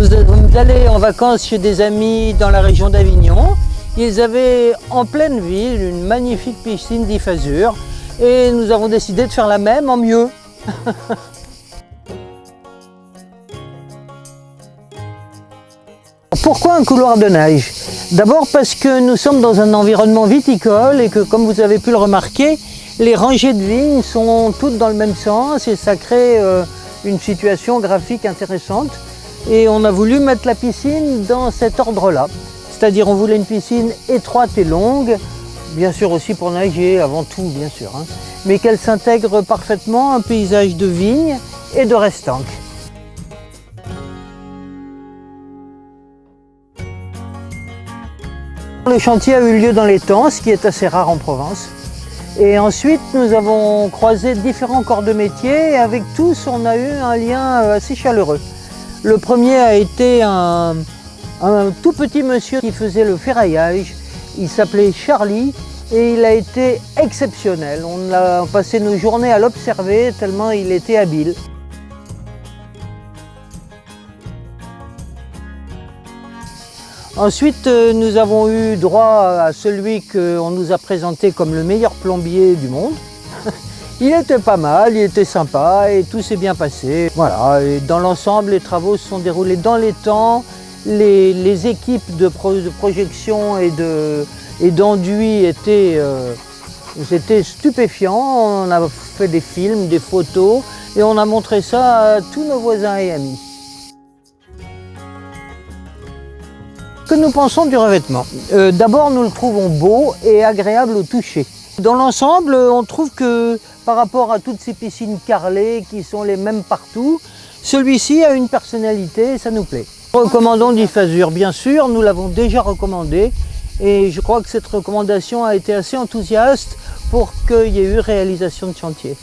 Nous sommes allés en vacances chez des amis dans la région d'Avignon. Ils avaient en pleine ville une magnifique piscine d'Ifazur et nous avons décidé de faire la même en mieux. Pourquoi un couloir de neige? D'abord parce que nous sommes dans un environnement viticole et que, comme vous avez pu le remarquer, les rangées de vignes sont toutes dans le même sens et ça crée une situation graphique intéressante. Et on a voulu mettre la piscine dans cet ordre-là. C'est-à-dire on voulait une piscine étroite et longue, bien sûr aussi pour nager, avant tout bien sûr, hein, mais qu'elle s'intègre parfaitement à un paysage de vignes et de restanques. Le chantier a eu lieu dans l'étang, ce qui est assez rare en Provence. Et ensuite, nous avons croisé différents corps de métier et avec tous, on a eu un lien assez chaleureux. Le premier a été un tout petit monsieur qui faisait le ferraillage. Il s'appelait Charlie et il a été exceptionnel. On a passé nos journées à l'observer tellement il était habile. Ensuite, nous avons eu droit à celui qu'on nous a présenté comme le meilleur plombier du monde. Il était pas mal, il était sympa et tout s'est bien passé. Voilà, et dans l'ensemble, les travaux se sont déroulés dans les temps. Les équipes de projection et d'enduit étaient stupéfiants. On a fait des films, des photos et on a montré ça à tous nos voisins et amis. Que nous pensons du revêtement? D'abord, nous le trouvons beau et agréable au toucher. Dans l'ensemble, on trouve que par rapport à toutes ces piscines carrelées qui sont les mêmes partout, celui-ci a une personnalité et ça nous plaît. Recommandons d'Ifazur, bien sûr, nous l'avons déjà recommandé et je crois que cette recommandation a été assez enthousiaste pour qu'il y ait eu réalisation de chantier.